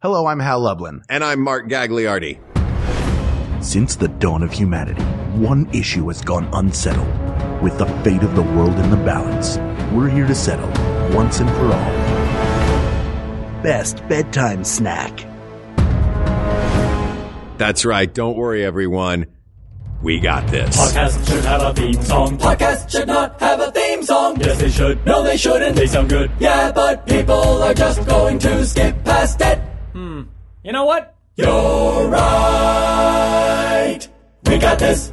Hello, I'm Hal Lublin. And I'm Mark Gagliardi. Since the dawn of humanity, one issue has gone unsettled. With the fate of the world in the balance, we're here to settle, once and for all, best bedtime snack. That's right. Don't worry, everyone. We got this. Podcasts should have a theme song. Podcasts should not have a theme song. Yes, they should. No, they shouldn't. They sound good. Yeah, but people are just going to skip past it. You know what? You're right. We got this.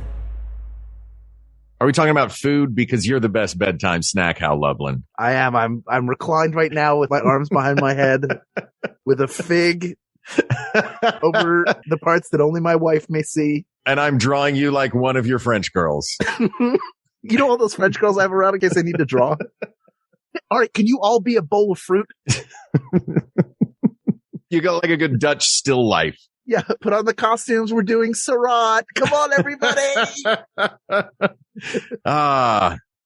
Are we talking about food? Because you're the best bedtime snack, Hal Lublin. I am. I'm reclined right now with my arms behind my head with a fig over the parts that only my wife may see. And I'm drawing you like one of your French girls. You know all those French girls I have around in case I need to draw? All right, can you all be a bowl of fruit? You got like a good Dutch still life. Yeah, put on the costumes. We're doing Surratt. Come on, everybody.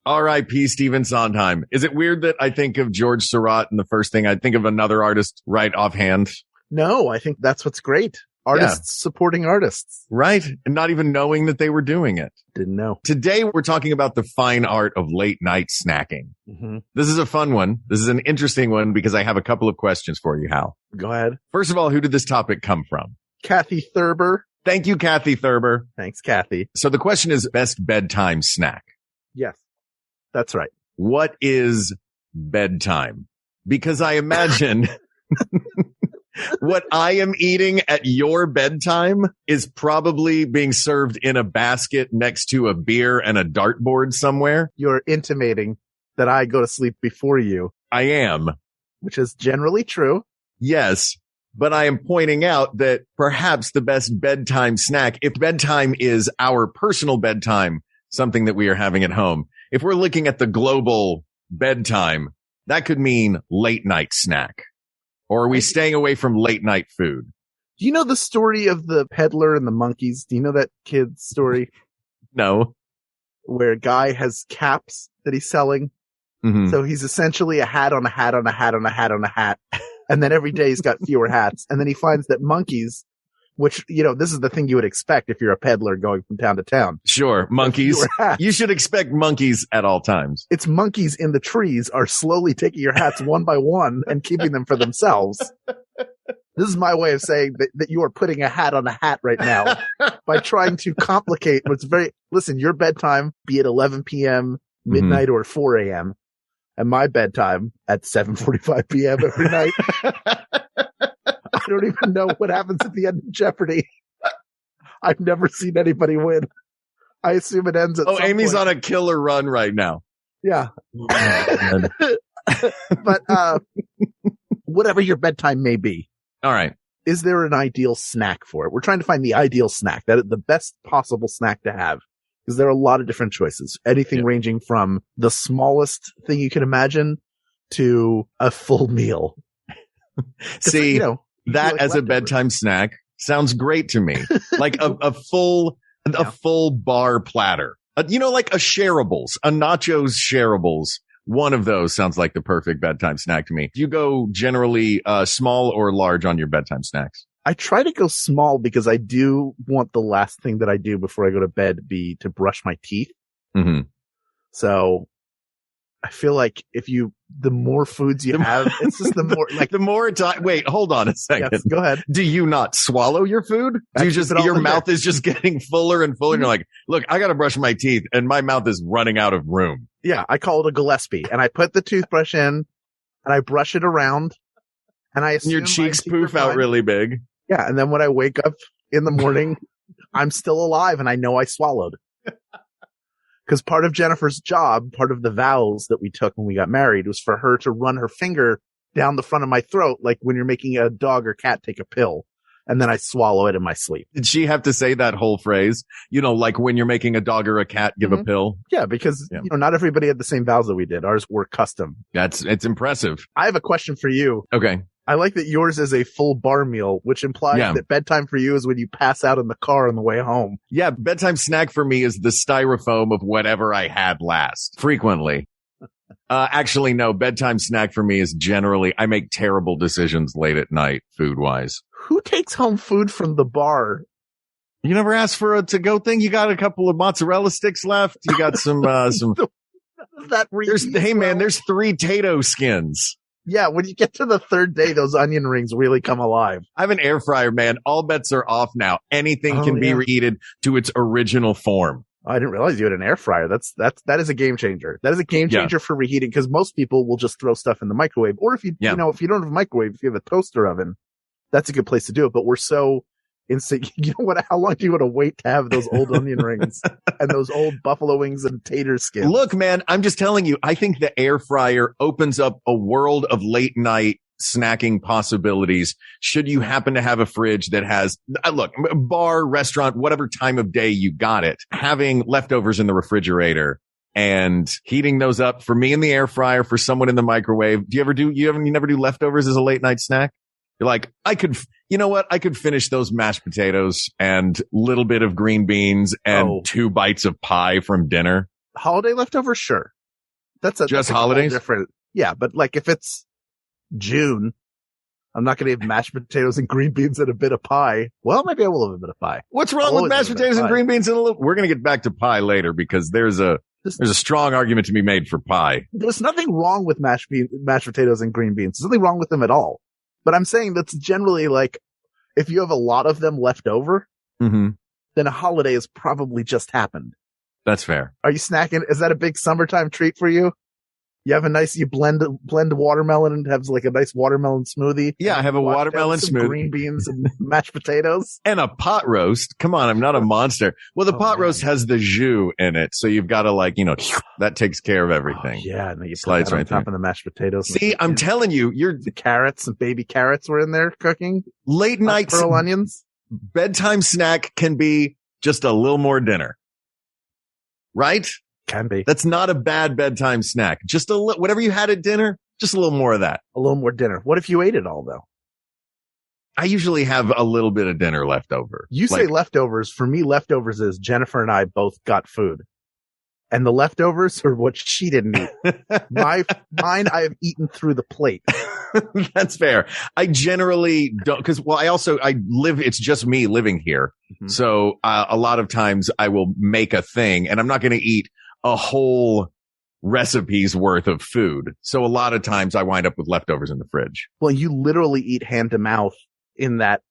R.I.P. Stephen Sondheim. Is it weird that I think of George Surratt and the first thing I think of another artist right offhand? No, I think that's what's great. Artists supporting artists. Right. And not even knowing that they were doing it. Didn't know. Today, we're talking about the fine art of late night snacking. Mm-hmm. This is a fun one. This is an interesting one because I have a couple of questions for you, Hal. Go ahead. First of all, who did this topic come from? Kathy Thurber. Thank you, Kathy Thurber. Thanks, Kathy. So the question is best bedtime snack. Yes, that's right. What is bedtime? Because I imagine what I am eating at your bedtime is probably being served in a basket next to a beer and a dartboard somewhere. You're intimating that I go to sleep before you. I am. Which is generally true. Yes. But I am pointing out that perhaps the best bedtime snack, if bedtime is our personal bedtime, something that we are having at home, if we're looking at the global bedtime, that could mean late night snack. Or are we staying away from late night food? Do you know the story of the peddler and the monkeys? Do you know that kid's story? No. Where a guy has caps that he's selling. Mm-hmm. So he's essentially a hat on a hat on a hat on a hat on a hat. And then every day he's got fewer hats. And then he finds that monkeys, which, you know, this is the thing you would expect if you're a peddler going from town to town. Sure. Monkeys. You should expect monkeys at all times. It's monkeys in the trees are slowly taking your hats one by one and keeping them for themselves. This is my way of saying that you are putting a hat on a hat right now by trying to complicate what's listen, your bedtime, be it 11 p.m., midnight, or 4 a.m., and my bedtime at 7:45 p.m. every night. I don't even know what happens at the end of Jeopardy. I've never seen anybody win. I assume it ends at some Amy's point. on a killer run right now. Yeah. But whatever your bedtime may be. All right. Is there an ideal snack for it? We're trying to find the ideal snack, the best possible snack to have. Because there are a lot of different choices. Anything ranging from the smallest thing you can imagine to a full meal. See, you know, that like as a bedtime snack sounds great to me. Like a full bar platter. Like a shareables, a nachos shareables. One of those sounds like the perfect bedtime snack to me. Do you go generally small or large on your bedtime snacks? I try to go small because I do want the last thing that I do before I go to bed be to brush my teeth. Mm-hmm. So I feel like the more foods you have, it's just the more like the more time. Wait, hold on a second. Yes, go ahead. Do you not swallow your food? Do you just, your mouth is just getting fuller and fuller and you're like, look, I got to brush my teeth and my mouth is running out of room. Yeah. I call it a Gillespie and I put the toothbrush in and I brush it around and I assume your cheeks poof out really big. Yeah. And then when I wake up in the morning, I'm still alive and I know I swallowed. Because part of Jennifer's job, part of the vows that we took when we got married was for her to run her finger down the front of my throat, like when you're making a dog or cat take a pill. And then I swallow it in my sleep. Did she have to say that whole phrase? Like when you're making a dog or a cat give a pill? Yeah, because, not everybody had the same vows that we did. Ours were custom. It's impressive. I have a question for you. Okay. I like that yours is a full bar meal, which implies that bedtime for you is when you pass out in the car on the way home. Yeah, bedtime snack for me is the styrofoam of whatever I had last, frequently. Actually, no. Bedtime snack for me is generally, I make terrible decisions late at night, food-wise. Who takes home food from the bar? You never asked for a to-go thing? You got a couple of mozzarella sticks left? You got some there's 3 Tato skins. Yeah, when you get to the third day, those onion rings really come alive. I have an air fryer, man. All bets are off now. Anything can be reheated to its original form. I didn't realize you had an air fryer. That is a game changer. That is a game changer for reheating, because most people will just throw stuff in the microwave. Or if you don't have a microwave, if you have a toaster oven, that's a good place to do it. But we're so instant. You know what? How long do you want to wait to have those old onion rings and those old buffalo wings and tater skins? Look, man, I'm just telling you, I think the air fryer opens up a world of late night snacking possibilities. Should you happen to have a fridge that has, look, bar, restaurant, whatever time of day you got it, having leftovers in the refrigerator and heating those up for me in the air fryer, for someone in the microwave. You never do leftovers as a late night snack? You're like, I could finish those mashed potatoes and little bit of green beans and 2 bites of pie from dinner. Holiday leftovers? Sure. That's holidays? Different. Yeah. But like if it's June, I'm not going to have mashed potatoes and green beans and a bit of pie. Well, maybe I will have a bit of pie. What's wrong with mashed potatoes and green beans? We're going to get back to pie later, because there's a strong argument to be made for pie. There's nothing wrong with mashed potatoes and green beans. There's nothing wrong with them at all. But I'm saying that's generally like, if you have a lot of them left over, then a holiday has probably just happened. That's fair. Are you snacking? Is that a big summertime treat for you? You blend watermelon and have like a nice watermelon smoothie. Yeah, I have a watermelon smoothie. Green beans and mashed potatoes. And a pot roast. Come on, I'm not a monster. Well, the pot roast has the jus in it, so you've got to that takes care of everything. Yeah, and then you slides put that right on top there. of the mashed potatoes. See, I'm telling you, the carrots and baby carrots were in there cooking. Late night pearl onions. Bedtime snack can be just a little more dinner. Right? Can be. That's not a bad bedtime snack. Just whatever you had at dinner, just a little more of that. A little more dinner. What if you ate it all, though? I usually have a little bit of dinner left over. You say leftovers. For me, leftovers is Jennifer and I both got food. And the leftovers are what she didn't eat. Mine, I have eaten through the plate. That's fair. I generally don't, because, it's just me living here. Mm-hmm. So a lot of times I will make a thing, and I'm not going to eat a whole recipe's worth of food. So a lot of times I wind up with leftovers in the fridge. Well, you literally eat hand to mouth, in that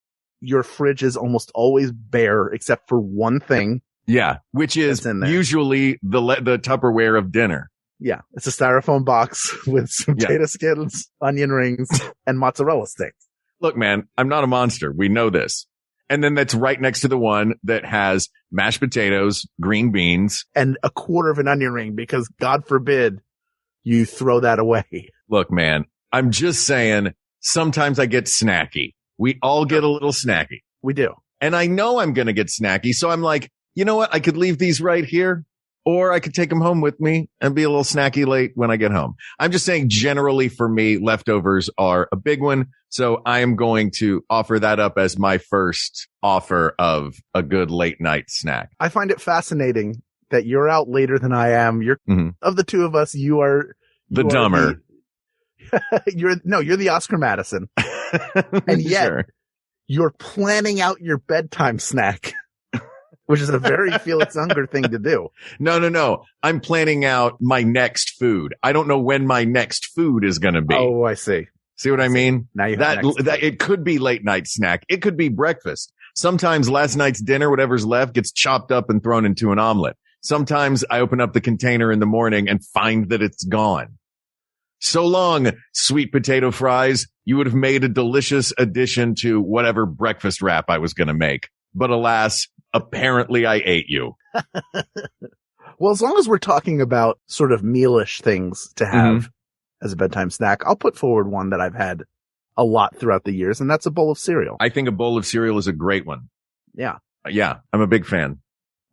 your fridge is almost always bare except for one thing. Yeah, which is usually the Tupperware of dinner. Yeah, it's a styrofoam box with some potato skins, onion rings, and mozzarella sticks. Look, man, I'm not a monster. We know this. And then that's right next to the one that has mashed potatoes, green beans, and a quarter of an onion ring, because God forbid you throw that away. Look, man, I'm just saying, sometimes I get snacky. We all get a little snacky. We do. And I know I'm going to get snacky. So I'm like, you know what? I could leave these right here, or I could take them home with me and be a little snacky late when I get home. I'm just saying, generally for me, leftovers are a big one. So I am going to offer that up as my first offer of a good late night snack. I find it fascinating that you're out later than I am. You're of the two of us, you are the dumber. You're the Oscar Madison. And yet you're planning out your bedtime snack, which is a very Felix Unger thing to do. No. I'm planning out my next food. I don't know when my next food is going to be. Oh, I see. See what I mean? Now you have that it could be late night snack. It could be breakfast. Sometimes last night's dinner, whatever's left, gets chopped up and thrown into an omelet. Sometimes I open up the container in the morning and find that it's gone. So long, sweet potato fries. You would have made a delicious addition to whatever breakfast wrap I was going to make. But alas, apparently I ate you. Well, as long as we're talking about sort of mealish things to have as a bedtime snack, I'll put forward one that I've had a lot throughout the years, and that's a bowl of cereal. I think a bowl of cereal is a great one. Yeah. Yeah, I'm a big fan.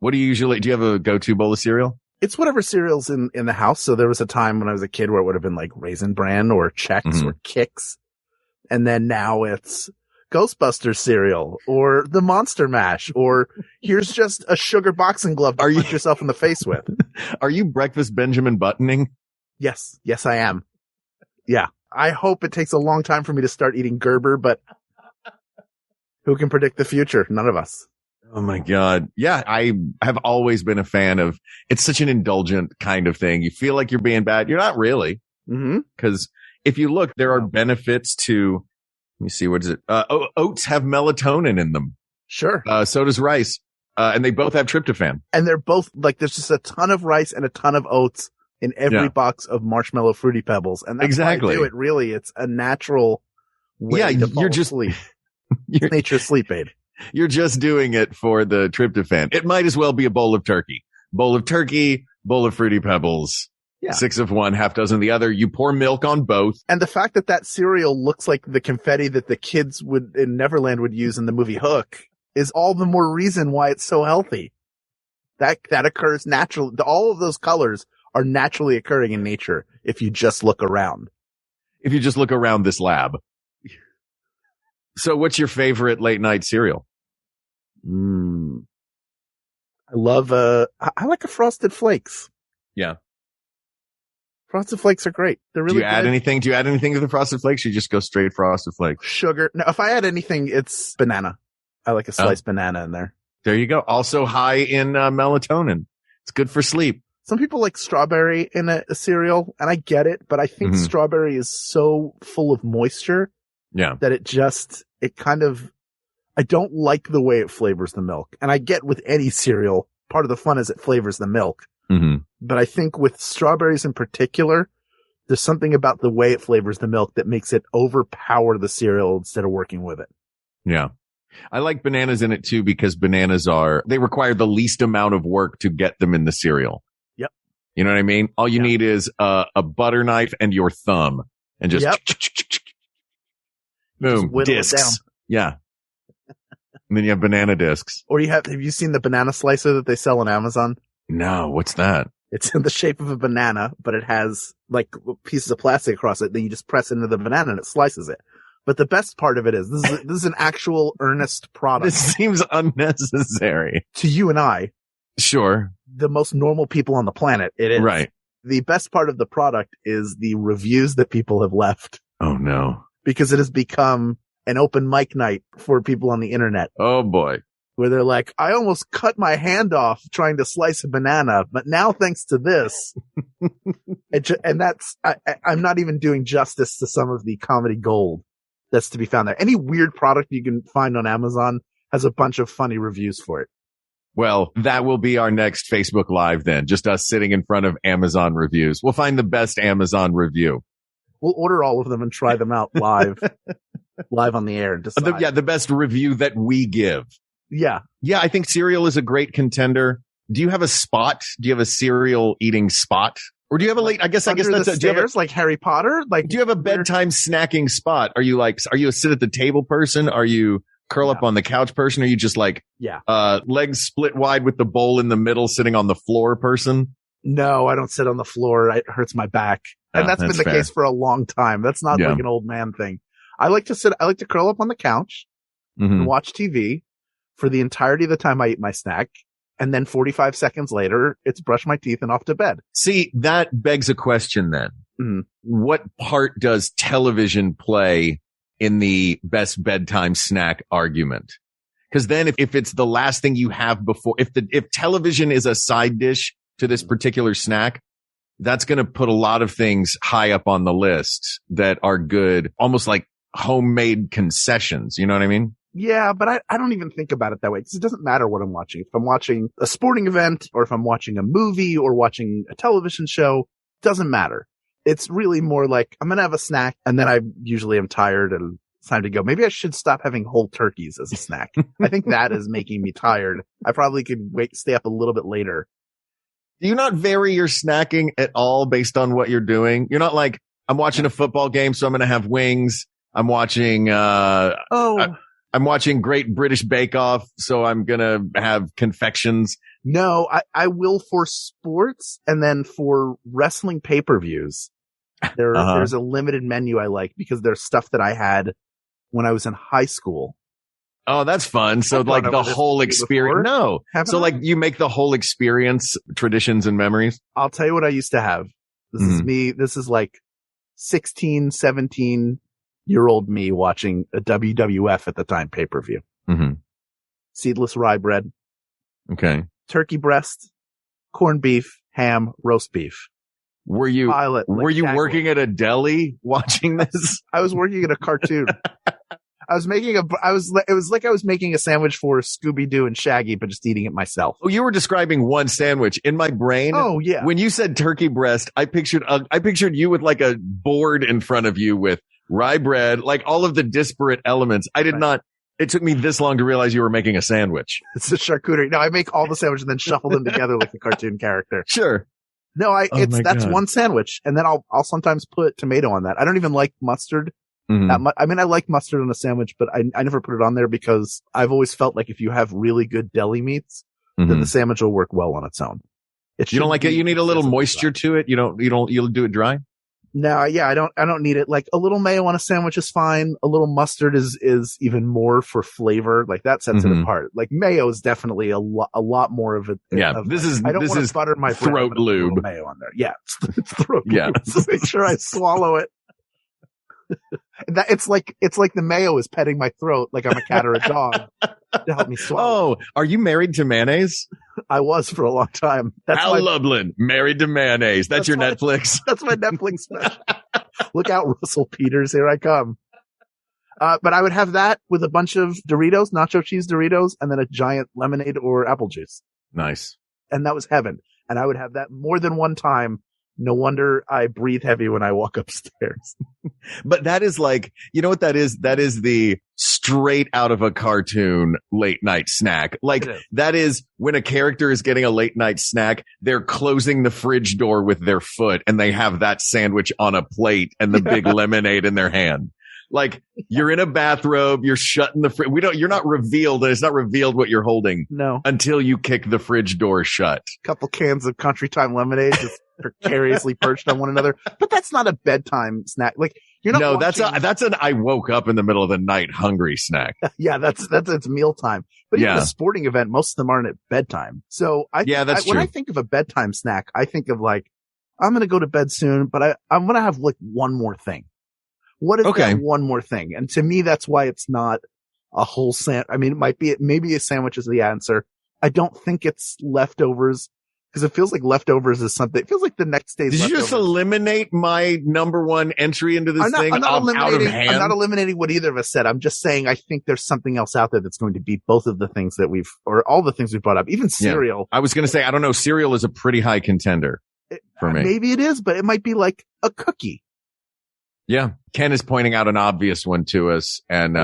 Do you have a go-to bowl of cereal? It's whatever cereal's in the house. So there was a time when I was a kid where it would have been like Raisin Bran or Chex or Kix. And then now it's Ghostbusters cereal or the Monster Mash, or here's just a sugar boxing glove to punch yourself in the face with. Are you breakfast Benjamin Buttoning? Yes, I am. Yeah. I hope it takes a long time for me to start eating Gerber, but who can predict the future? None of us. Oh my God. Yeah. I have always been a fan of, it's such an indulgent kind of thing. You feel like you're being bad. You're not really. Mm-hmm. Because if you look, there are benefits to, let me see, what is it? Oats have melatonin in them. Sure. So does rice. And they both have tryptophan. And they're both like, there's just a ton of rice and a ton of oats in every box of Marshmallow Fruity Pebbles. And that's exactly why I do it. Really, it's a natural way to fall asleep. It's nature's sleep aid. You're just doing it for the tryptophan. It might as well be a bowl of turkey. Bowl of turkey, bowl of Fruity Pebbles. Yeah. 6 of one, half dozen of the other. You pour milk on both. And the fact that cereal looks like the confetti that the kids in Neverland would use in the movie Hook is all the more reason why it's so healthy. That occurs naturally. All of those colors are naturally occurring in nature if you just look around. If you just look around this lab. So what's your favorite late night cereal? I love, I like a Frosted Flakes. Yeah. Frosted Flakes are great. They're really good. Do you add anything to the Frosted Flakes? You just go straight Frosted Flakes. Sugar. No, if I add anything, it's banana. I like a sliced banana in there. There you go. Also high in melatonin. It's good for sleep. Some people like strawberry in a cereal, and I get it, but I think strawberry is so full of moisture that I don't like the way it flavors the milk. And I get with any cereal, part of the fun is it flavors the milk. Mm-hmm. But I think with strawberries in particular, there's something about the way it flavors the milk that makes it overpower the cereal instead of working with it. Yeah. I like bananas in it too, because bananas they require the least amount of work to get them in the cereal. Yep. You know what I mean? All you need is a butter knife and your thumb and just boom, discs. Yeah. And then you have banana discs. Or have you seen the banana slicer that they sell on Amazon? No, what's that? It's in the shape of a banana, but it has like pieces of plastic across it. Then you just press into the banana and it slices it. But the best part of it is this is an actual earnest product. This seems unnecessary. To you and I. Sure. The most normal people on the planet. It is. Right. The best part of the product is the reviews that people have left. Oh no. Because it has become an open mic night for people on the internet. Oh boy. Where they're like, I almost cut my hand off trying to slice a banana, but now thanks to this. And I'm not even doing justice to some of the comedy gold that's to be found there. Any weird product you can find on Amazon has a bunch of funny reviews for it. Well, that will be our next Facebook Live then. Just us sitting in front of Amazon reviews. We'll find the best Amazon review. We'll order all of them and try them out live on the air. And decide. The best review that we give. Yeah. Yeah, I think cereal is a great contender. Do you have a spot? Do you have a cereal eating spot? Or do you have a late, I guess that's the stairs, like Harry Potter? Like, do you have a bedtime snacking spot? Are you a sit at the table person? Are you curl up on the couch person? Are you just like, legs split wide with the bowl in the middle sitting on the floor person? No, I don't sit on the floor. It hurts my back. And that's been the case for a long time. That's not like an old man thing. I like to curl up on the couch and watch TV for the entirety of the time I eat my snack. And then 45 seconds later, it's brush my teeth and off to bed. See, that begs a question then. Mm-hmm. What part does television play in the best bedtime snack argument? Because then if it's the last thing you have before, if television is a side dish to this particular snack, that's going to put a lot of things high up on the list that are good, almost like homemade concessions. You know what I mean? Yeah, but I don't even think about it that way because it doesn't matter what I'm watching. If I'm watching a sporting event or if I'm watching a movie or watching a television show, it doesn't matter. It's really more like I'm going to have a snack and then I usually am tired and it's time to go. Maybe I should stop having whole turkeys as a snack. I think that is making me tired. I probably could stay up a little bit later. Do you not vary your snacking at all based on what you're doing? You're not like, I'm watching a football game, so I'm going to have wings. I'm watching, I'm watching Great British Bake Off, so I'm going to have confections. No, I will for sports and then for wrestling pay-per-views. There's a limited menu I like because there's stuff that I had when I was in high school. Oh, that's fun. So like the whole experience. No. So like you make the whole experience traditions and memories. I'll tell you what I used to have. This is me. This is like 16, 17-year-old me watching a WWF at the time pay-per-view. Mm-hmm. Seedless rye bread. Okay. Turkey breast, corned beef, ham, roast beef. Were you Pilot, like working at a deli watching this? I was working at a cartoon. It was like I was making a sandwich for Scooby-Doo and Shaggy, but just eating it myself. Oh, you were describing one sandwich in my brain. Oh, yeah. When you said turkey breast, I pictured you with like a board in front of you with rye bread, like all of the disparate elements. I did not. It took me this long to realize you were making a sandwich. It's a charcuterie. No, I make all the sandwiches and then shuffle them together like a cartoon character. Sure. No, that's one sandwich. And then I'll sometimes put tomato on that. I don't even like mustard. Mm-hmm. I mean, I like mustard on a sandwich, but I never put it on there because I've always felt like if you have really good deli meats, then the sandwich will work well on its own. You don't like it? You need a little moisture to it. You'll do it dry? No, yeah, I don't need it. Like a little mayo on a sandwich is fine. A little mustard is even more for flavor. Like that sets it apart. Like mayo is definitely a lot more of it. Yeah. I don't want to butter my throat lube. Mayo on there. Yeah. It's throat yeah. lube. So make sure I swallow it. It's like the mayo is petting my throat like I'm a cat or a dog to help me swallow. Oh, are you married to mayonnaise? I was for a long time. Al Lublin, married to mayonnaise. That's your Netflix. That's my Netflix special. Look out, Russell Peters. Here I come. But I would have that with a bunch of Doritos, nacho cheese Doritos, and then a giant lemonade or apple juice. Nice. And that was heaven. And I would have that more than one time. No wonder I breathe heavy when I walk upstairs. But that is like, you know what that is? That is the straight out of a cartoon late night snack. Like that is when a character is getting a late night snack, they're closing the fridge door with their foot and they have that sandwich on a plate and the big lemonade in their hand. Like you're in a bathrobe, you're shutting the fridge. You're not revealed, and it's not revealed what you're holding. No. Until you kick the fridge door shut. Couple cans of Country Time lemonade just precariously perched on one another. But that's not a bedtime snack. Like you're not. No, that's an I woke up in the middle of the night hungry snack. Yeah, that's it's mealtime. But even a sporting event, most of them aren't at bedtime. So that's true. When I think of a bedtime snack, I think of like, I'm going to go to bed soon, but I'm going to have like one more thing. What is that one more thing? And to me, that's why it's not a whole sandwich. I mean, maybe a sandwich is the answer. I don't think it's leftovers because it feels like leftovers is something. It feels like the next day's leftovers. Did you just eliminate my number one entry into this thing out of hand? I'm not eliminating what either of us said. I'm just saying I think there's something else out there that's going to beat both of the things that or all the things we've brought up, even cereal. Yeah. I was going to say, I don't know. Cereal is a pretty high contender for me. Maybe it is, but it might be like a cookie. Yeah. Ken is pointing out an obvious one to us. And,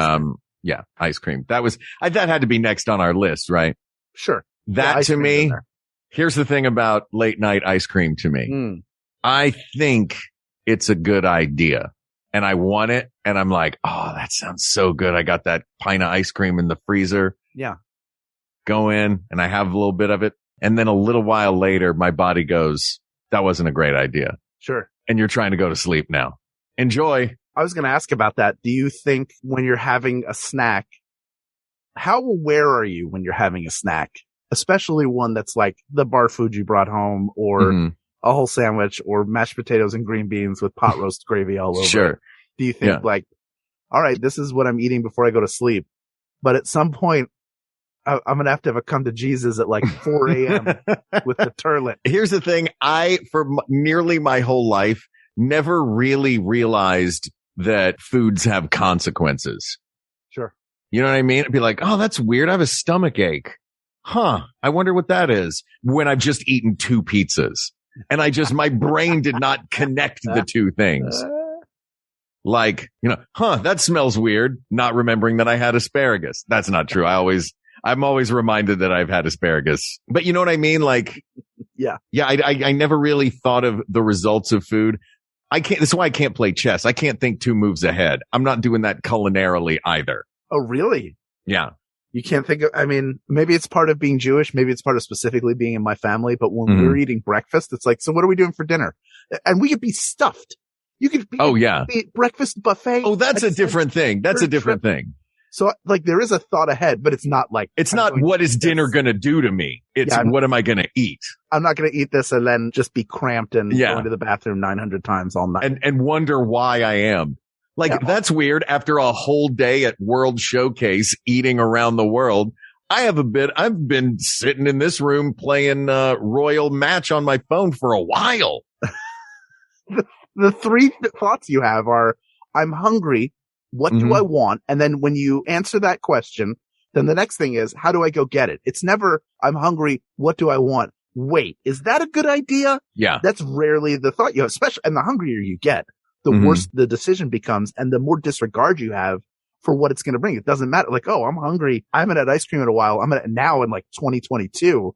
ice cream. That had to be next on our list, right? Sure. That to me, here's the thing about late night ice cream to me. I think it's a good idea and I want it. And I'm like, oh, that sounds so good. I got that pint of ice cream in the freezer. Yeah. Go in and I have a little bit of it. And then a little while later, my body goes, that wasn't a great idea. Sure. And you're trying to go to sleep now. Enjoy. I was going to ask about that. Do you think when you're having a snack, how aware are you when you're having a snack, especially one that's like the bar food you brought home or a whole sandwich or mashed potatoes and green beans with pot roast gravy all over? Sure. Do you think like, all right, this is what I'm eating before I go to sleep. But at some point, I'm going to have a come to Jesus at like 4 a.m. with the turlet. Here's the thing. For nearly my whole life, never really realized that foods have consequences. Sure. You know what I mean? It'd be like, oh, that's weird. I have a stomach ache. Huh. I wonder what that is when I've just eaten 2 pizzas and my brain did not connect the two things. Like, that smells weird. Not remembering that I had asparagus. That's not true. I'm always reminded that I've had asparagus, but you know what I mean? Like, yeah. I never really thought of the results of food. That's why I can't play chess. I can't think 2 moves ahead. I'm not doing that culinarily either. Oh, really? Yeah. You can't think of, maybe it's part of being Jewish. Maybe it's part of specifically being in my family. But when we're eating breakfast, it's like, so what are we doing for dinner? And we could be stuffed. You could be, be breakfast buffet. Oh, that's a different thing. That's a different thing. So like there is a thought ahead, but it's not like, it's not what is dinner going to do to me. It's what am I going to eat? I'm not going to eat this and then just be cramped and go into the bathroom 900 times all night. And wonder why I am. Like, that's weird. After a whole day at World Showcase eating around the world, I've been sitting in this room playing Royal Match on my phone for a while. The three thoughts you have are, I'm hungry. What do I want? And then when you answer that question, then the next thing is, how do I go get it? It's never, I'm hungry. What do I want? Wait, is that a good idea? Yeah. That's rarely the thought you have, especially, and the hungrier you get, the worse the decision becomes and the more disregard you have for what it's going to bring. It doesn't matter. Like, oh, I'm hungry. I haven't had ice cream in a while. Now in like 2022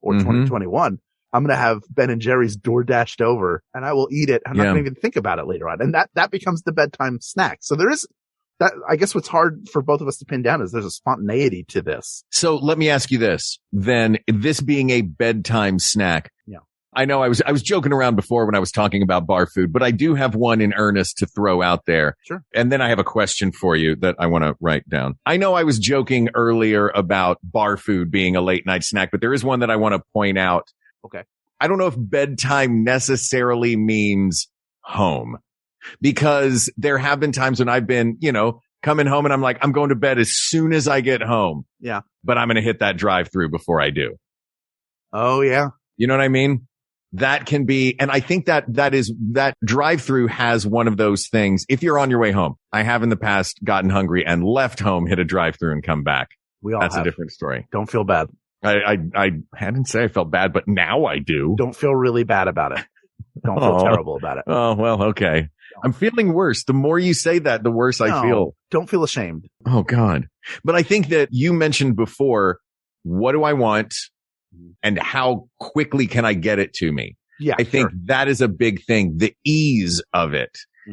or 2021. I'm going to have Ben and Jerry's door dashed over and I will eat it. I'm not going to even think about it later on. And that becomes the bedtime snack. So there is that. I guess what's hard for both of us to pin down is there's a spontaneity to this. So let me ask you this then, this being a bedtime snack. Yeah. I know I was joking around before when I was talking about bar food, but I do have one in earnest to throw out there. Sure. And then I have a question for you that I want to write down. I know I was joking earlier about bar food being a late night snack, but there is one that I want to point out. Okay. I don't know if bedtime necessarily means home, because there have been times when I've been, coming home and I'm like, I'm going to bed as soon as I get home. Yeah. But I'm going to hit that drive-through before I do. Oh, yeah. You know what I mean? That can be, and I think that drive-through has one of those things. If you're on your way home, I have in the past gotten hungry and left home, hit a drive-through and come back. That's a different story. Don't feel bad. I didn't say I felt bad, but now I do. Don't feel really bad about it. Don't feel terrible about it. Oh, well, okay. I'm feeling worse. The more you say that, the worse I feel. Don't feel ashamed. Oh, God. But I think that you mentioned before, what do I want and how quickly can I get it to me? Yeah. I think that is a big thing, the ease of it.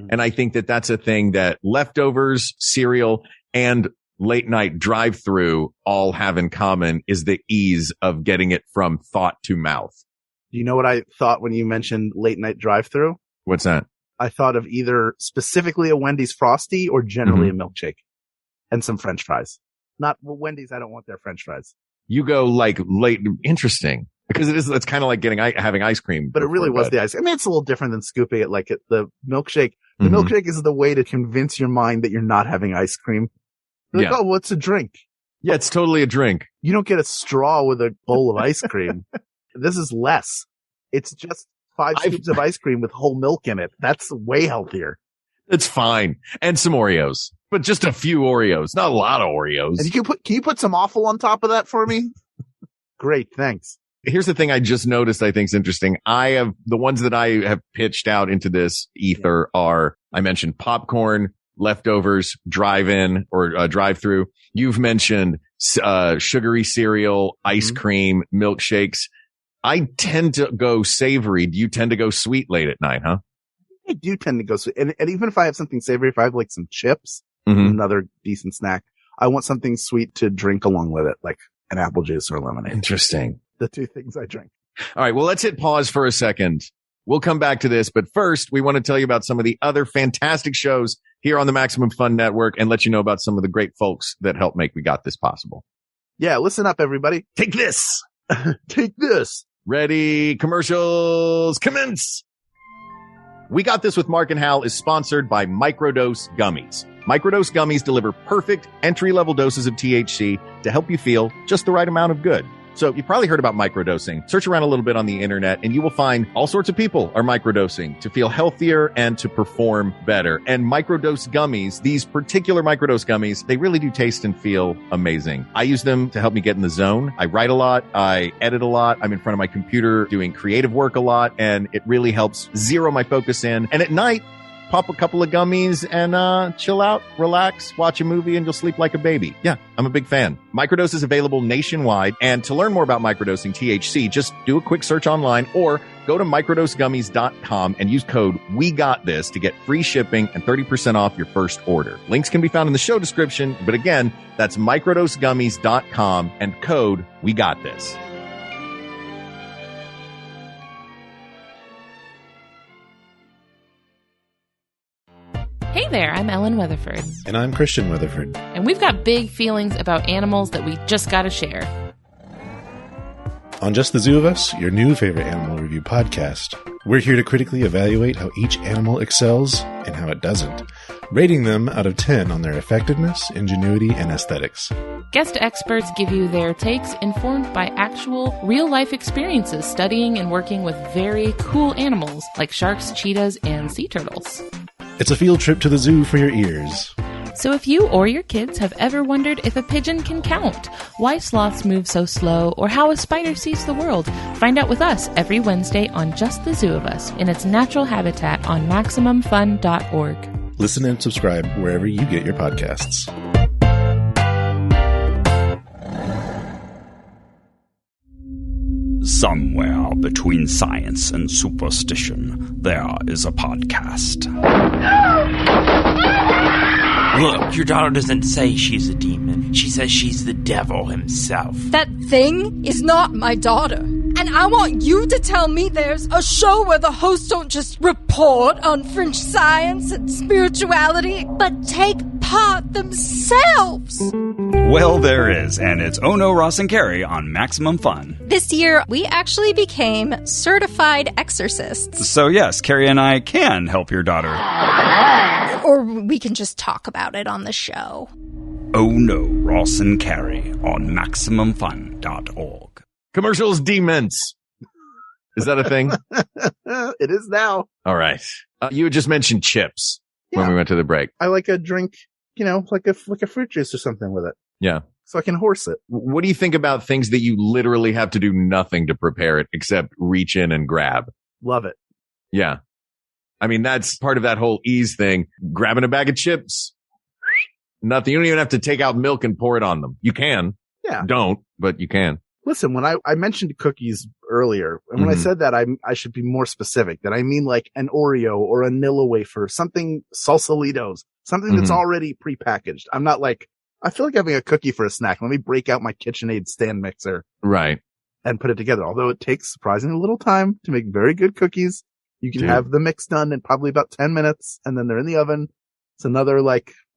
And I think that that's a thing that leftovers, cereal, and late night drive-through all have in common, is the ease of getting it from thought to mouth. You know what I thought when you mentioned late night drive-through? What's that? I thought of either specifically a Wendy's Frosty or generally a milkshake and some French fries. Not Wendy's. I don't want their French fries. You go like late. Interesting. Because it's kind of like having ice cream. But it really was the ice. I mean, it's a little different than scooping it like the milkshake. The milkshake is the way to convince your mind that you're not having ice cream. Like, oh, what's a drink? Yeah, it's totally a drink. You don't get a straw with a bowl of ice cream. This is less. It's just 5 scoops of ice cream with whole milk in it. That's way healthier. It's fine. And some Oreos, but just a few Oreos, not a lot of Oreos. And can you put some waffle on top of that for me? Great. Thanks. Here's the thing I just noticed I think is interesting. The ones that I have pitched out into this ether are, I mentioned popcorn, leftovers, drive-in or drive-through. You've mentioned sugary cereal, ice cream, milkshakes. I tend to go savory. Do you tend to go sweet late at night, huh? I do tend to go sweet. And even if I have something savory, if I have like some chips, another decent snack, I want something sweet to drink along with it, like an apple juice or lemonade. Interesting. The two things I drink. All right. Well, let's hit pause for a second. We'll come back to this, but first we want to tell you about some of the other fantastic shows here on the Maximum Fun Network and let you know about some of the great folks that help make We Got This possible. Yeah. Listen up, everybody. Take this. Take this. Ready? Commercials commence. We Got This with Mark and Hal is sponsored by Microdose Gummies. Microdose Gummies deliver perfect entry-level doses of THC to help you feel just the right amount of good. So you've probably heard about microdosing. Search around a little bit on the internet and you will find all sorts of people are microdosing to feel healthier and to perform better. And microdose gummies, these particular microdose gummies, they really do taste and feel amazing. I use them to help me get in the zone. I write a lot. I edit a lot. I'm in front of my computer doing creative work a lot, and it really helps zero my focus in. And at night, pop a couple of gummies and chill out, relax, watch a movie, and you'll sleep like a baby. Yeah, I'm a big fan. Microdose is available nationwide. And to learn more about microdosing THC, just do a quick search online or go to microdosegummies.com and use code WeGotThis to get free shipping and 30% off your first order. Links can be found in the show description. But again, that's microdosegummies.com and code WeGotThis. Hey Hey there, I'm Ellen Weatherford. And I'm Christian Weatherford. And we've got big feelings about animals that we just gotta share. On Just the Zoo of Us, your new favorite animal review podcast, we're here to critically evaluate how each animal excels and how it doesn't, rating them out of 10 on their effectiveness, ingenuity, and aesthetics. Guest experts give you their takes informed by actual, real-life experiences studying and working with very cool animals like sharks, cheetahs, and sea turtles. It's a field trip to the zoo for your ears. So if you or your kids have ever wondered if a pigeon can count, why sloths move so slow, or how a spider sees the world, find out with us every Wednesday on Just the Zoo of Us in its natural habitat on MaximumFun.org. Listen and subscribe wherever you get your podcasts. Somewhere between science and superstition, there is a podcast. Look, your daughter doesn't say she's a demon. She says she's the devil himself. That thing is not my daughter. And I want you to tell me there's a show where the hosts don't just report on fringe science and spirituality, but take part themselves. Well, there is, and it's Oh No, Ross and Carrie on Maximum Fun. This year, we actually became certified exorcists. So yes, Carrie and I can help your daughter. Or we can just talk about it on the show. Oh No, Ross and Carrie on MaximumFun.org. Commercials demons. Is that a thing? It is now. All right. You had just mentioned chips when we went to the break. I like a drink, like a fruit juice or something with it. Yeah. So I can horse it. What do you think about things that you literally have to do nothing to prepare it except reach in and grab? Love it. Yeah. I mean, that's part of that whole ease thing. Grabbing a bag of chips. Nothing. You don't even have to take out milk and pour it on them. You can. Yeah. Don't, but you can. Listen, when I mentioned cookies earlier, and when I said that, I should be more specific. That I mean like an Oreo or a Nilla wafer, something Salsalitos, something that's already prepackaged. I'm not like, I feel like having a cookie for a snack. Let me break out my KitchenAid stand mixer. Right. And put it together. Although it takes surprisingly little time to make very good cookies. You can have the mix done in probably about 10 minutes, and then they're in the oven. It's another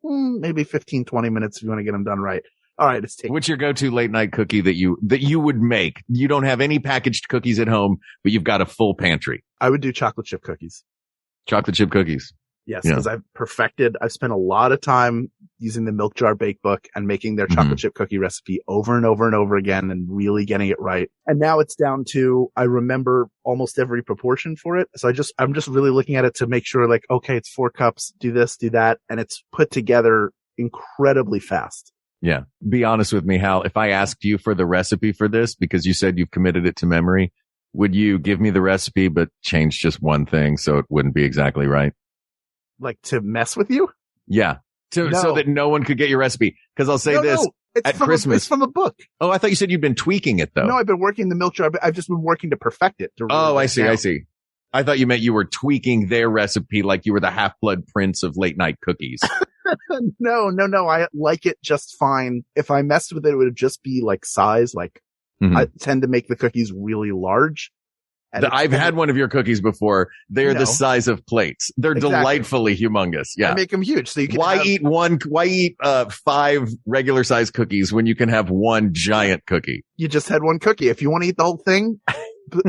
maybe 15, 20 minutes if you want to get them done right. All right, it's taken. What's your go-to late night cookie that you would make? You don't have any packaged cookies at home, but you've got a full pantry. I would do chocolate chip cookies. Chocolate chip cookies. Yes, because I've spent a lot of time using the Milk Jar Bake Book and making their chocolate chip cookie recipe over and over and over again and really getting it right. And now it's down to, I remember almost every proportion for it. So I'm just really looking at it to make sure okay, it's 4 cups, do this, do that. And it's put together incredibly fast. Yeah. Be honest with me, Hal. If I asked you for the recipe for this, because you said you've committed it to memory, would you give me the recipe, but change just one thing so it wouldn't be exactly right? Like to mess with you? Yeah. So that no one could get your recipe. Cause I'll say this at Christmas. It's from a book. Oh, I thought you said you'd been tweaking it though. No, I've been working the Milk Jar. I've just been working to perfect it. I see. I thought you meant you were tweaking their recipe like you were the half-blood prince of late night cookies. No. I like it just fine. If I messed with it, it would just be like size. I tend to make the cookies really large. I've had one of your cookies before. They're the size of plates. They're delightfully humongous. Yeah. I make them huge. So you can Why eat 5 regular size cookies when you can have one giant cookie? You just had one cookie. If you want to eat the whole thing,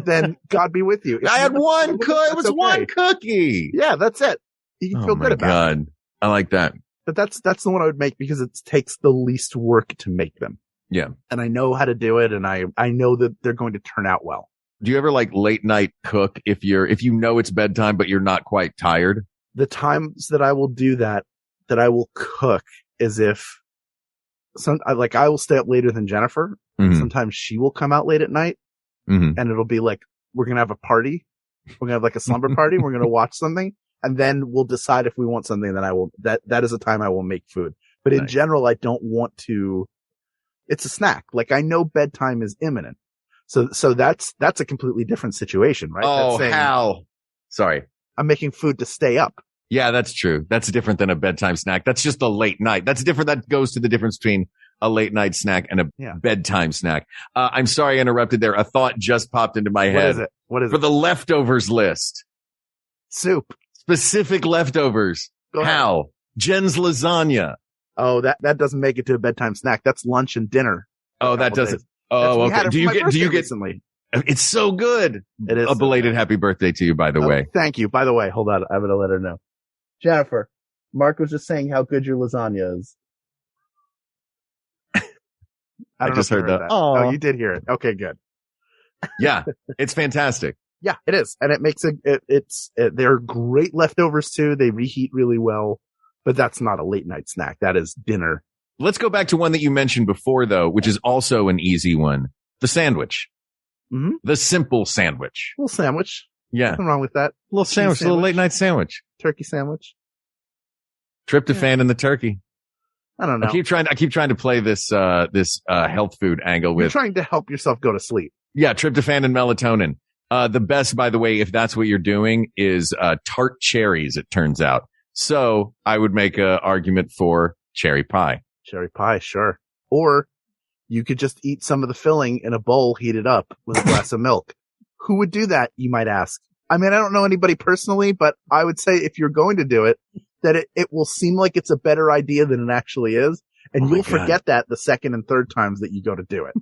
then God be with you. I had one cookie. It was one cookie. Yeah, that's it. You can feel good about it. I like that. But that's the one I would make because it takes the least work to make them. Yeah. And I know how to do it, and I know that they're going to turn out well. Do you ever late night cook if you know it's bedtime but you're not quite tired? The times that I will do that I will cook is if I will stay up later than Jennifer. Sometimes she will come out late at night, and it'll be like we're gonna have a party. We're gonna have a slumber party. We're gonna watch something, and then we'll decide if we want something. Then that is a time I will make food. But in general, I don't want to. It's a snack. I know bedtime is imminent. So that's a completely different situation, right? Oh, Hal. Sorry. I'm making food to stay up. Yeah, that's true. That's different than a bedtime snack. That's just a late night. That's different. That goes to the difference between a late night snack and a bedtime snack. I'm sorry I interrupted there. A thought just popped into my head. What is it? For the leftovers list. Soup. Specific leftovers. Go ahead. How? Jen's lasagna. Oh, that doesn't make it to a bedtime snack. That's lunch and dinner. Oh, that doesn't. Days. Oh, okay. do you get recently? It's so good. It is a belated happy birthday to you, by the way. Thank you. By the way, hold on. I'm going to let her know. Jennifer, Mark was just saying how good your lasagna is. I just heard that. Oh, you did hear it. Okay, good. Yeah, it's fantastic. Yeah, it is. And it makes they're great leftovers too. They reheat really well, but that's not a late night snack. That is dinner. Let's go back to one that you mentioned before though, which is also an easy one. The sandwich. Mm-hmm. The simple sandwich. Little sandwich. Yeah. Nothing wrong with that. Little sandwich, little late night sandwich. Turkey sandwich. Tryptophan in the turkey. I don't know. I keep trying to play this health food angle with. You're trying to help yourself go to sleep. Yeah. Tryptophan and melatonin. The best, by the way, if that's what you're doing, is tart cherries, it turns out. So I would make an argument for cherry pie. Cherry pie, sure. Or you could just eat some of the filling in a bowl heated up with a glass of milk. Who would do that, you might ask? I mean, I don't know anybody personally, but I would say if you're going to do it, that it will seem like it's a better idea than it actually is. And you'll forget that the second and third times that you go to do it.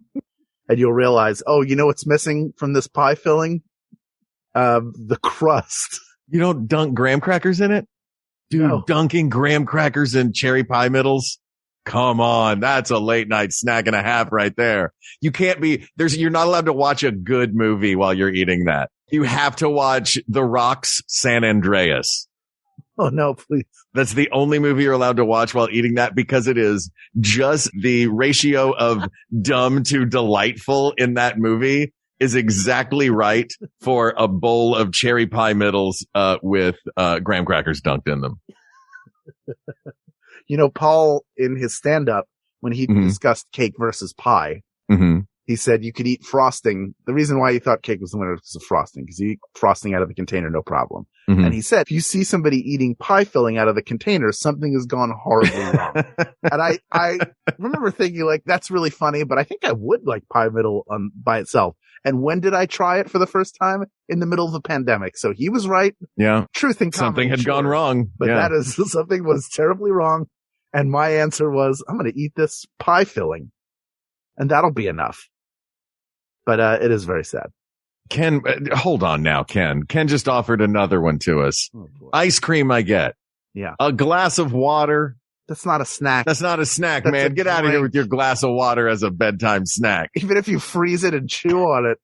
And you'll realize, oh, you know what's missing from this pie filling? The crust. You don't dunk graham crackers in it? Dude, no. Dunking graham crackers in cherry pie middles? Come on. That's a late night snack and a half right there. You can't you're not allowed to watch a good movie while you're eating that. You have to watch The Rock's San Andreas. Oh, no, please. That's the only movie you're allowed to watch while eating that because it is just the ratio of dumb to delightful in that movie is exactly right for a bowl of cherry pie middles, with, graham crackers dunked in them. You know, Paul, in his stand-up, when he discussed cake versus pie, he said you could eat frosting. The reason why he thought cake was the winner was because of frosting, because you eat frosting out of the container, no problem. And he said, if you see somebody eating pie filling out of the container, something has gone horribly wrong. And I remember thinking, like, that's really funny, but I think I would like pie middle by itself. And when did I try it for the first time? In the middle of the pandemic. So he was right. Yeah. Truth in comedy. Something had gone wrong. But that is, something was terribly wrong. And my answer was, I'm going to eat this pie filling. And that'll be enough. But it is very sad. Ken, hold on now, Ken. Ken just offered another one to us. Oh, ice cream I get. Yeah. A glass of water. That's not a snack. That's not a snack, man. Get out of here with your glass of water as a bedtime snack. Even if you freeze it and chew on it.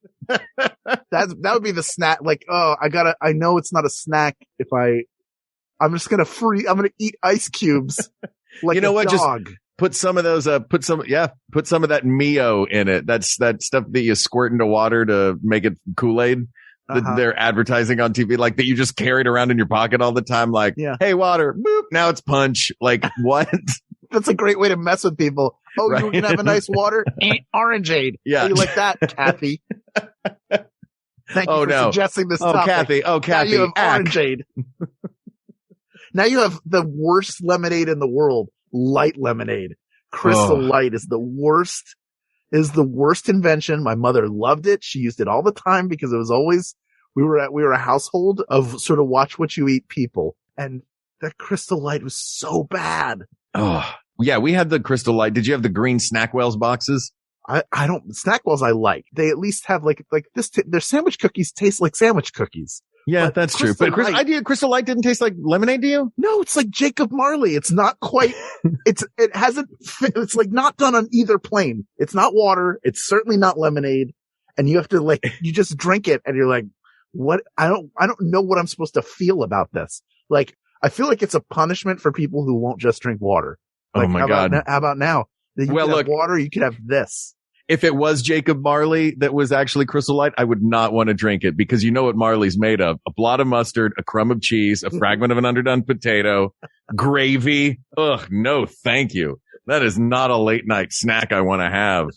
that would be the snack. Like, oh, I know it's not a snack if I'm just going to I'm going to eat ice cubes like a dog. Just put some of those, put some of that Mio in it. That's that stuff that you squirt into water to make it Kool-Aid. That they're advertising on TV, like that you just carried around in your pocket all the time. Like, hey, water, boop. Now it's punch. Like, what? That's a great way to mess with people. Oh, right? You can have a nice water? Eat orangeade. Yeah. How you like that, Kathy? Thank you for suggesting this topic. Oh, Kathy. Now you have orangeade. Now you have the worst lemonade in the world. Light lemonade. Crystal Light is the worst invention. My mother loved it. She used it all the time because it was always, we were a household of sort of watch what you eat people. And that Crystal Light was so bad. Oh, yeah. We had the Crystal Light. Did you have the green Snackwells boxes? I don't, Snackwells I like. They at least have like this, their sandwich cookies taste like sandwich cookies. Yeah, that's true. But Crystal Light didn't taste like lemonade to you? No, it's like Jacob Marley. It's not quite, it's like not done on either plane. It's not water. It's certainly not lemonade. And you have to you just drink it and you're like, what? I don't know what I'm supposed to feel about this. Like, I feel like it's a punishment for people who won't just drink water. Like, oh my God. How about now? You could have water, you could have this. If it was Jacob Marley that was actually Crystal Light, I would not want to drink it because you know what Marley's made of. A blot of mustard, a crumb of cheese, a fragment of an underdone potato, gravy. Ugh, no, thank you. That is not a late night snack I want to have.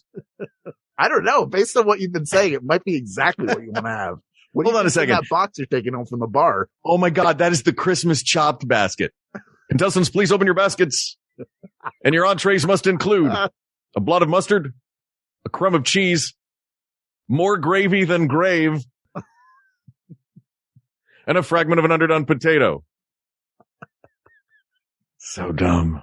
I don't know. Based on what you've been saying, it might be exactly what you want to have. Hold on a second. That box you're taking home from the bar. Oh my God, that is the Christmas chopped basket. Contestants, please open your baskets. And your entrees must include a blot of mustard, a crumb of cheese, more gravy than grave, and a fragment of an underdone potato. So dumb.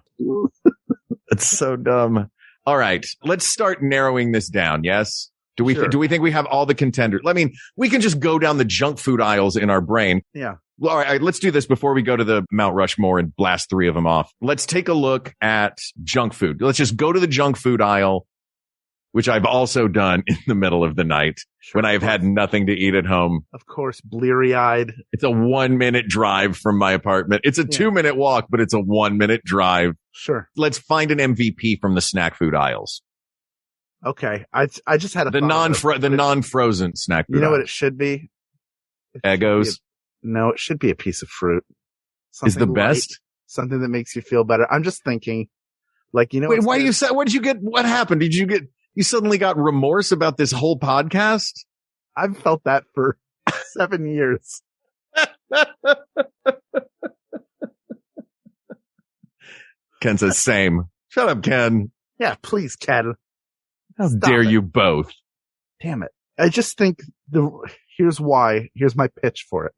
It's so dumb. All right. Let's start narrowing this down. Yes. Do we think we have all the contenders? I mean, we can just go down the junk food aisles in our brain. Yeah. Well, all right. Let's do this before we go to the Mount Rushmore and blast 3 of them off. Let's take a look at junk food. Let's just go to the junk food aisle, which I've also done in the middle of the night when I've had nothing to eat at home. Of course, bleary-eyed. It's a 1-minute drive from my apartment. It's a 2-minute walk, but it's a 1-minute drive. Sure. Let's find an MVP from the snack food aisles. Okay. I just had the non-frozen snack food. You know aisle. what it should be? Eggos. No, it should be a piece of fruit. Is the best? Something that makes you feel better. I'm just thinking, like, you know. Wait, why do you say? What did you get? What happened? Did you get? You suddenly got remorse about this whole podcast? I've felt that for 7 years. Ken says same. Shut up, Ken. Yeah, please, Ken. How dare you both? Damn it. I just think here's why. Here's my pitch for it.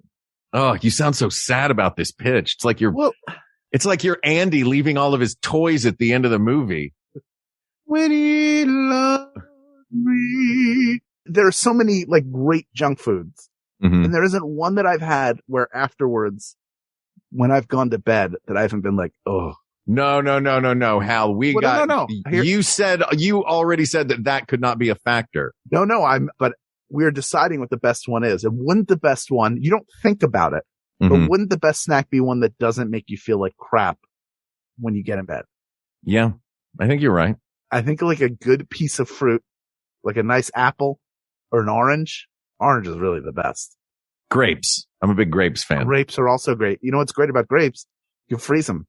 Oh, you sound so sad about this pitch. It's like it's like you're Andy leaving all of his toys at the end of the movie. When he loved me. There are so many like great junk foods. Mm-hmm. And there isn't one that I've had where afterwards, when I've gone to bed, that I haven't been like, oh. No, Hal. No. You already said that could not be a factor. No, but we're deciding what the best one is. And wouldn't the best one, you don't think about it, mm-hmm. but wouldn't the best snack be one that doesn't make you feel like crap when you get in bed? Yeah, I think you're right. I think like a good piece of fruit, like a nice apple or an orange. Orange is really the best. Grapes. I'm a big grapes fan. Grapes are also great. You know what's great about grapes? You can freeze them.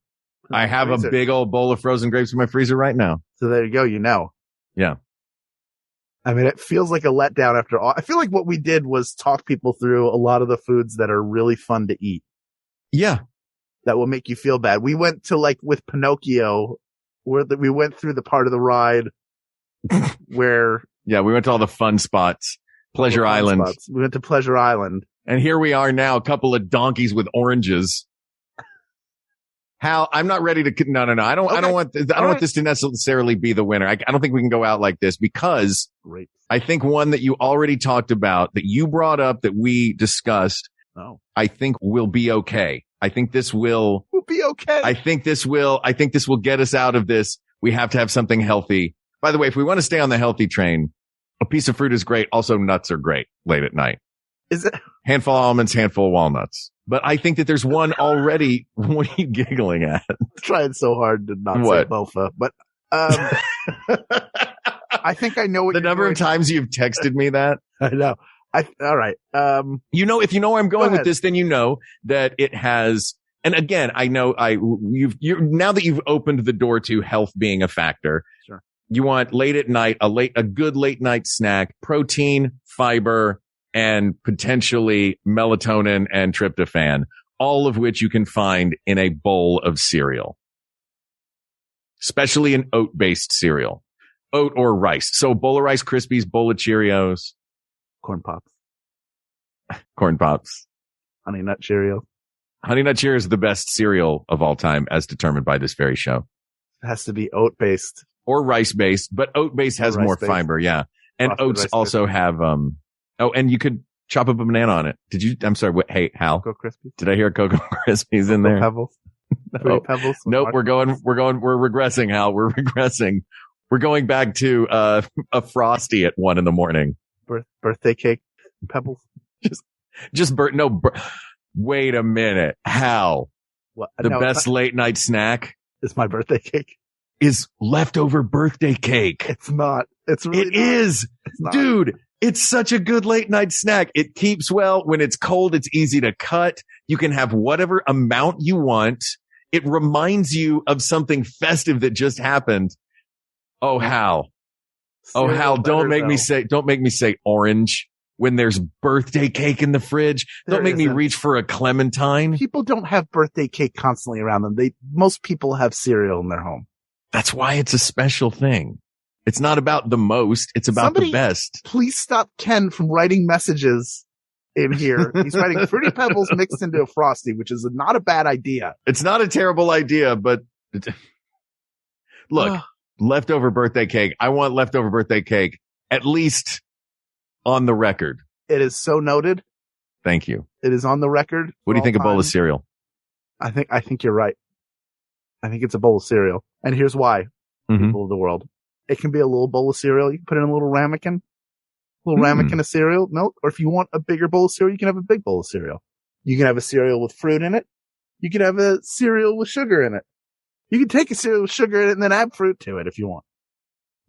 I have a big old bowl of frozen grapes in my freezer right now. So there you go. You know. Yeah. I mean, it feels like a letdown after all. I feel like what we did was talk people through a lot of the foods that are really fun to eat. Yeah. That will make you feel bad. We went to like with Pinocchio, where we went through the part of the ride where. Yeah, we went to all the fun spots. Pleasure Island. We went to Pleasure Island. And here we are now, a couple of donkeys with oranges. Hal, I'm not ready to. No. I don't want this to necessarily be the winner. I don't think we can go out like this because I think one that you already talked about, that you brought up, that we discussed. Oh, I think will be okay. I think this will be okay. I think this will get us out of this. We have to have something healthy. By the way, if we want to stay on the healthy train, a piece of fruit is great. Also, nuts are great late at night. Is it? Handful of almonds, handful of walnuts. But I think that there's one already. What are you giggling at? I'm trying so hard to not say bofa, but I think I know what the number of times you've texted me that. I know. All right. You know, if you know where I'm going with this, then you know that it has. And again, I know now that you've opened the door to health being a factor. Sure. You want late at night, a good late night snack, protein, fiber, and potentially melatonin and tryptophan, all of which you can find in a bowl of cereal, especially an oat-based cereal, oat or rice. So bowl of Rice Krispies, bowl of Cheerios, Corn Pops, Honey Nut Cheerios. Honey Nut Cheerios is the best cereal of all time, as determined by this very show. It has to be oat-based or rice-based, but oat-based has more fiber. Yeah, and oats also have Oh, and you could chop up a banana on it. Did you? I'm sorry. Hey, Hal. Cocoa Krispies. Did I hear Cocoa Krispies in there? Pebbles. No. Pebbles. Nope. We're regressing, Hal. We're regressing. We're going back to a Frosty at 1 a.m. Birthday cake. Pebbles. Wait a minute, Hal. What? The best late night snack is my birthday cake. Is leftover birthday cake. It's not. It's really. It is, dude. It's such a good late night snack. It keeps well. When it's cold, it's easy to cut. You can have whatever amount you want. It reminds you of something festive that just happened. Oh, Hal. Oh, Hal, don't make me say orange when there's birthday cake in the fridge. Don't make me reach for a clementine. People don't have birthday cake constantly around them. Most people have cereal in their home. That's why it's a special thing. It's not about the most. It's about the best. Please stop Ken from writing messages in here. He's writing Fruity Pebbles mixed into a Frosty, which is not a bad idea. It's not a terrible idea, but look, leftover birthday cake. I want leftover birthday cake, at least on the record. It is so noted. Thank you. It is on the record. What do you think a bowl of cereal? I think you're right. I think it's a bowl of cereal. And here's why, people of the world. It can be a little bowl of cereal. You can put in a little ramekin. Ramekin of cereal, milk. Or if you want a bigger bowl of cereal, you can have a big bowl of cereal. You can have a cereal with fruit in it. You can have a cereal with sugar in it. You can take a cereal with sugar in it and then add fruit to it if you want.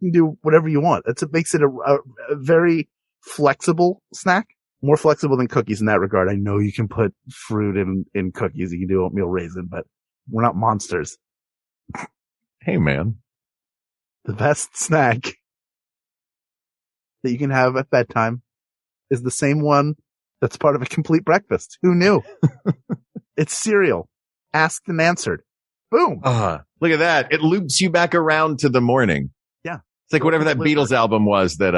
You can do whatever you want. It makes it a very flexible snack. More flexible than cookies in that regard. I know you can put fruit in cookies. You can do oatmeal raisin, but we're not monsters. Hey, man. The best snack that you can have at bedtime is the same one that's part of a complete breakfast. Who knew? It's cereal. Asked and answered. Boom. Look at that. It loops you back around to the morning. Yeah. It's like whatever that Beatles album was that,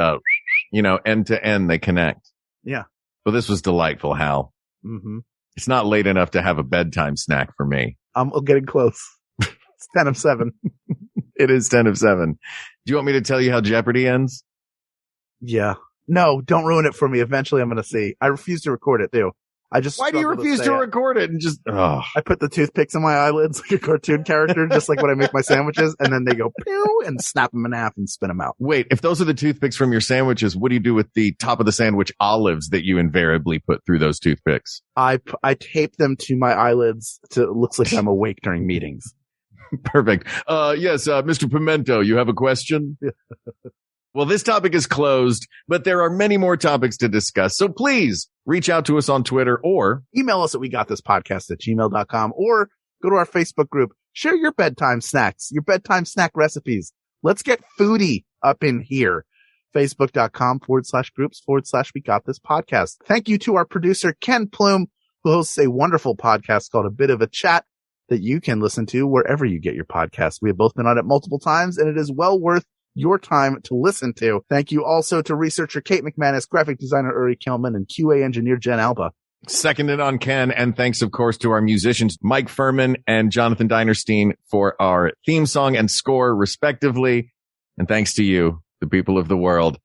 end to end they connect. Yeah. Well, this was delightful, Hal. Mm-hmm. It's not late enough to have a bedtime snack for me. I'm getting close. It's 10 of 7. It is 10 of 7. Do you want me to tell you how Jeopardy ends? Yeah. No, don't ruin it for me. Eventually I'm going to see. I refuse to record it too. Why do you refuse to record it? And just, I put the toothpicks in my eyelids like a cartoon character, just like when I make my sandwiches, and then they go pew and snap them in half and spin them out. Wait, if those are the toothpicks from your sandwiches, what do you do with the top of the sandwich olives that you invariably put through those toothpicks? I tape them to my eyelids to it looks like I'm awake during meetings. Perfect. Yes, Mr. Pimento, you have a question? Well, this topic is closed, but there are many more topics to discuss. So please reach out to us on Twitter or email us at wegotThisPodcast@gmail.com or go to our Facebook group. Share your bedtime snacks, your bedtime snack recipes. Let's get foodie up in here. Facebook.com/groups/WeGotThisPodcast. Thank you to our producer, Ken Plume, who hosts a wonderful podcast called A Bit of a Chat that you can listen to wherever you get your podcasts. We have both been on it multiple times, and it is well worth your time to listen to. Thank you also to researcher Kate McManus, graphic designer Uri Kilman, and QA engineer Jen Alba. Seconded on Ken, and thanks, of course, to our musicians Mike Furman and Jonathan Dinerstein for our theme song and score, respectively. And thanks to you, the people of the world,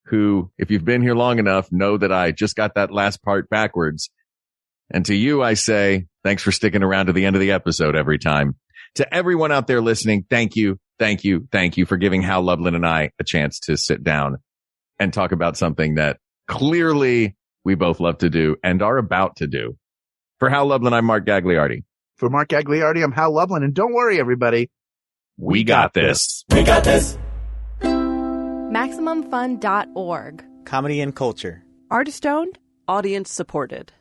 who, if you've been here long enough, know that I just got that last part backwards. And to you, I say, thanks for sticking around to the end of the episode every time. To everyone out there listening, thank you. Thank you. Thank you for giving Hal Lublin and I a chance to sit down and talk about something that clearly we both love to do and are about to do. For Hal Lublin, I'm Mark Gagliardi. For Mark Gagliardi, I'm Hal Lublin. And don't worry, everybody. We got this. We got this. MaximumFun.org. Comedy and culture. Artist owned. Audience supported.